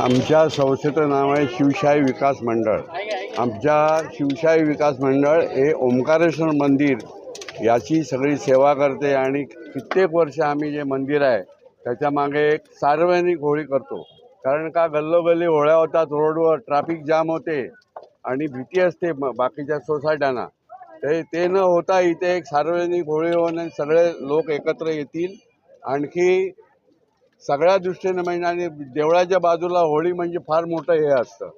आमच्या संस्थेचं नाव आहे शिवशाही विकास मंडळ। आमच्या शिवशाही विकास मंडळ हे ओंकारेश्वर मंदिर याची सगळी सेवा करते आणि कित्येक वर्ष आम्ही जे मंदिर आहे त्याच्या मागे एक सार्वजनिक होळी करतो। कारण का गल्लोगल्ली होळ्या होतात, रोडवर ट्रॅफिक जाम होते आणि भीती असते बाकीच्या सोसायट्यांना। ते न होता इथे एक सार्वजनिक होळी होऊन सगळे लोक एकत्र येतील। आणखी सगळ्या दृष्टीने म्हणजे आणि देवळाच्या बाजूला होळी म्हणजे फार मोठं हे असतं,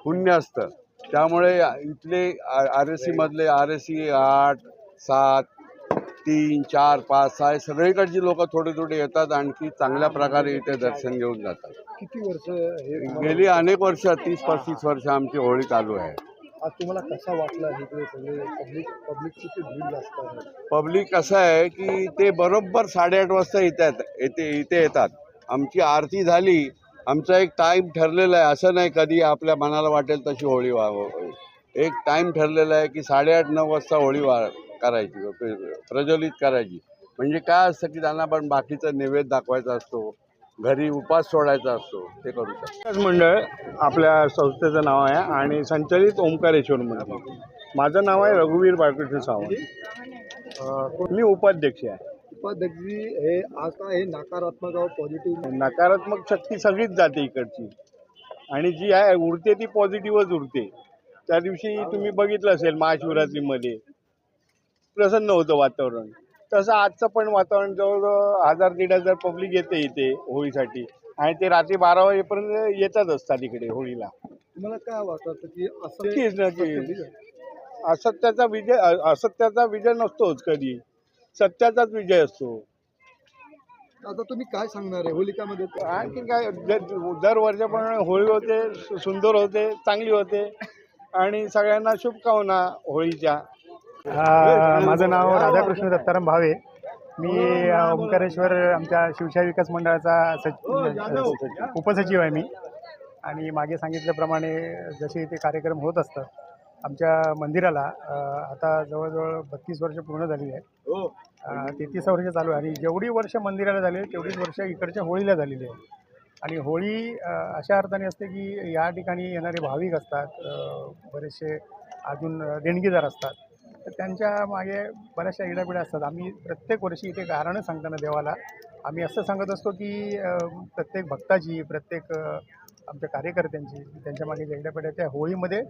पुण्य असतं। त्यामुळे इथले RSC मधले RSC 8, 7, 3, 4, 5, 6 सगळीकडची लोक थोडे थोडे येतात। आणखी चांगल्या प्रकारे इथे दर्शन घेऊन जातात। किती वर्ष हे गेली अनेक वर्ष 30-35 वर्ष आमची होळी चालू आहे। आज तुम्हाला कसा वाटला इकडे सगळे पब्लिकची भीड जास्त आहे? पब्लिक असं आहे की ते बरोबर 8:30 वाजता इथे येतात। आमची आरती झाली, आमचा एक टाईम ठरलेला आहे। असं नाही कधी आपल्या मनाला वाटेल तशी होळी एक टाईम ठरलेला आहे की 8:30-9 वाजता होळी करायची, प्रज्वलित करायची। म्हणजे काय असतं की त्यांना पण बाकीचा नैवेद्य दाखवायचा असतो, घरी उपास सोडायचा असतो, ते करू शकतो। विकास मंडळ आपल्या संस्थेचं नाव आहे आणि संचालित ओंकारेश्वर मंदिर। माझं नाव आहे रघुवीर बाळकृष्ण सावंत, मी उपाध्यक्ष आहे। उपाध्यक्षजी, हे आता हे नकारात्मक व पॉझिटिव्ह नकारात्मक शक्ती सगळीच जाते इकडची आणि जी आहे उरते ती पॉझिटिव्हच उरते। त्या दिवशी तुम्ही बघितलं असेल महाशिवरात्रीमध्ये प्रसन्न होतं वातावरण, तसं आजचं पण वातावरण जवळजवळ 1000-1500 पब्लिक येते इथे होळीसाठी आणि ते रात्री 12 वाजेपर्यंत येतच असतात इकडे होळीला। तुम्हाला काय वाटतं की नक्कीच असत्याचा विजय नसतोच, कधी सत्याचाच विजय असतो। आता तुम्ही काय सांगणार आहे होलिकामध्ये? आणखी काय, दर वर्षाप्रमाणे होळी होते, सुंदर होते, चांगली होते आणि सगळ्यांना शुभकामना होळीच्या। माझं नाव राधाकृष्ण दत्ताराम भावे, मी ओंकारेश्वर आमच्या शिवशाही विकास मंडळाचा उपसचिव आहे मी। आणि मागे सांगितल्याप्रमाणे जसे इथे कार्यक्रम होत असतात आमच्या मंदिराला आता जवळजवळ 32 वर्ष पूर्ण झालेली आहेत। 33 वर्ष चालू आहे आणि जेवढी वर्ष मंदिराला झाली तेवढीच वर्ष इकडच्या होळीला झालेली आहे। आणि होळी अशा अर्थाने असते की या ठिकाणी येणारे भाविक असतात, बरेचसे अजून देणगीदार असतात, तर त्यांच्या मागे बऱ्याचशा इडापिडा असतात। आम्ही प्रत्येक वर्षी इथे गारणं सांगताना देवाला आम्ही असं सांगत असतो की प्रत्येक भक्ताची, प्रत्येक आमच्या कार्यकर्त्यांची, त्यांच्या मागे ज्या इडापिडा त्या होळीमध्ये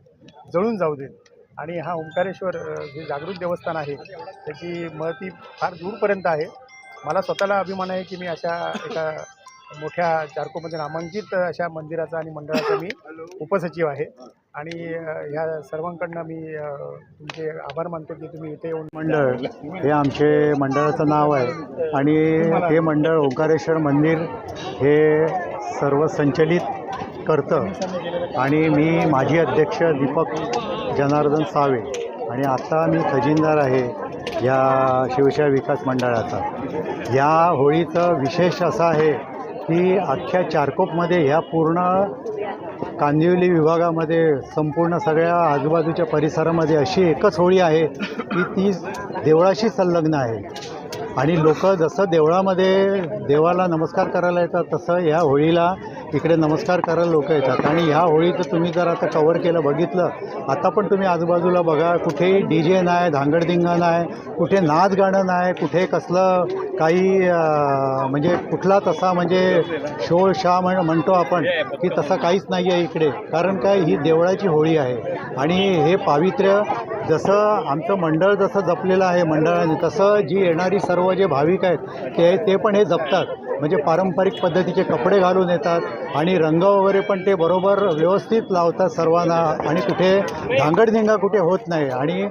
जळून जाऊ देत। आणि हा ओंकारेश्वर जे जागृत देवस्थान आहे त्याची महती फार दूरपर्यंत आहे। मला स्वतःला अभिमान आहे की मी अशा एका मोठ्या चारकोपमध्ये नामांकित अशा मंदिराचा आणि मंडळाचा मी उपसचिव आहे। आणि ह्या सर्वांकडनं मी तुमचे आभार मानतो की तुम्ही इथे येऊन। मंडळ हे आमचे मंडळाचं नाव आहे आणि हे मंडळ ओंकारेश्वर मंदिर हे सर्व संचलित करतं आणि मी माजी अध्यक्ष दीपक जनार्दन सावे आणि आता मी खजिनदार आहे या शिवशाही विकास मंडळाचा। या होळीचं विशेष असं आहे की अख्ख्या चारकोपमध्ये ह्या पूर्ण कांदिवली विभागामध्ये संपूर्ण सगळ्या आजूबाजूच्या परिसरामध्ये अशी एकच होळी आहे की ती देवळाशी संलग्न आहे। आणि लोक जसं देवळामध्ये देवाला नमस्कार करायला येतात तसं ह्या होळीला इकडे नमस्कार करायला लोक येतात। आणि ह्या होळीचं तुम्ही जर आता कवर केलं, बघितलं, आता पण तुम्ही आजूबाजूला बघा, कुठेही DJ नाही, धांगडधिंगा नाही, कुठे नाच गाणं नाही, कुठे कसलं काही म्हणजे कुठला तसा म्हणजे शोळ शा म्हणतो आपण की तसं काहीच नाही आहे इकडे। कारण काय, ही देवळाची होळी आहे आणि हे पावित्र्य जसं आमचं मंडळ जसं जपलेलं आहे मंडळाने, तसं जी येणारी सर्व जे भाविक आहेत ते पण हे जपतात। म्हणजे पारंपरिक पद्धतीचे कपडे घालून येतात आणि रंग वगैरे पण ते बरोबर व्यवस्थित लावतात सर्वांना आणि कुठे धांगडधिंगा कुठे होत नाही आणि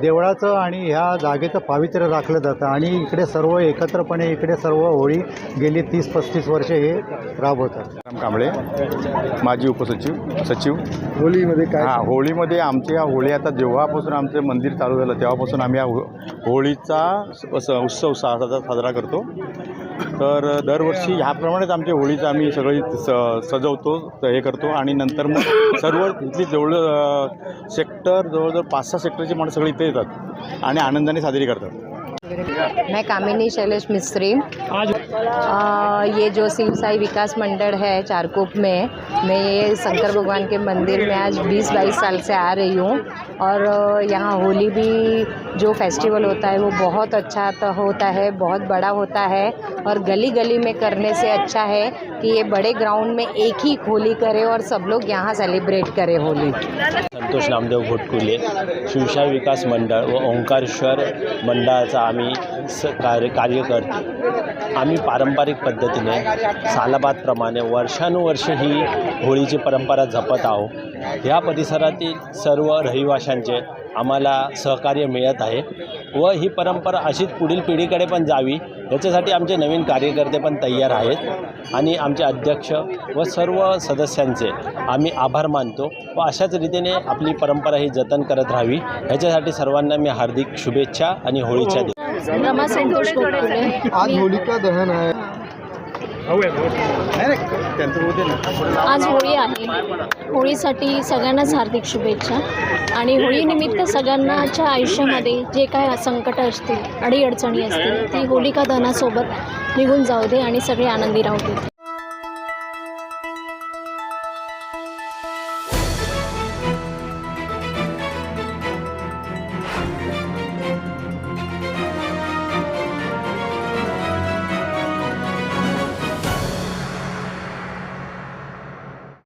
देवळाचं आणि ह्या जागेचं पावित्र्य राखलं जातं। आणि इकडे सर्व एकत्रपणे इकडे सर्व होळी गेली 30-35 वर्षे हे राबवतात। राम कांबळे, माजी सचिव। होळीमध्ये काय? होळीमध्ये आमच्या होळी आता जेव्हापासून आमचं मंदिर चालू झालं तेव्हापासून आम्ही होळीचा उत्सव साजरा करतो। तर दरवर्षी ह्याप्रमाणेच आमच्या होळीचं आम्ही सगळी सजवतो, हे करतो आणि नंतर मग सर्व इथली जवळजवळ 5-6 सेक्टरची माणसं सगळी इथे येतात आणि आनंदाने साजरी करतात। मैं कामिनी शैलेश मिस्त्री। ये जो शिव साई विकास मंडल है चारकोप में, मैं ये शंकर भगवान के मंदिर में आज 20-22 साल से आ रही हूँ। और यहाँ होली भी जो फेस्टिवल होता है वो बहुत अच्छा होता है, बहुत बड़ा होता है। और गली गली में करने से अच्छा है कि ये बड़े ग्राउंड में एक ही होली करे और सब लोग यहाँ सेलिब्रेट करें होली। संतोष नामदेव घोटकुले, शिवशाही विकास मंडळ व ओंकारेश्वर मंडळाचा आम्ही कार्य करतो। आम्ही पारंपरिक पद्धतीने सालाबादप्रमाणे वर्षानुवर्ष ही होळीची परंपरा जपत आहोत। ह्या परिसरातील सर्व रहिवाशांचे आम्हाला सहकार्य मिळत आहे व ही परंपरा अशीच पुढील पिढीकडे पण जावी याच्यासाठी आमचे नवीन कार्यकर्ते पण तयार आहेत आणि आमचे अध्यक्ष व सर्व सदस्यांचे आम्ही आभार मानतो व अशाच रीतीने आपली परंपरा ही जतन करत राहावी याच्यासाठी सर्वांना मी हार्दिक शुभेच्छा आणि होळीच्या रमा संतोष घोटकुले। आज होलिका दहन आहे. आज होळी आहे, होळीसाठी सगळ्यांनाच हार्दिक शुभेच्छा। आणि होळीनिमित्त सगळ्यांच्या आयुष्यामध्ये जे काय संकट असतील, अडीअडचणी असतील, ती होलिका दहनासोबत निघून जाऊ दे आणि सगळे आनंदी राहू दे।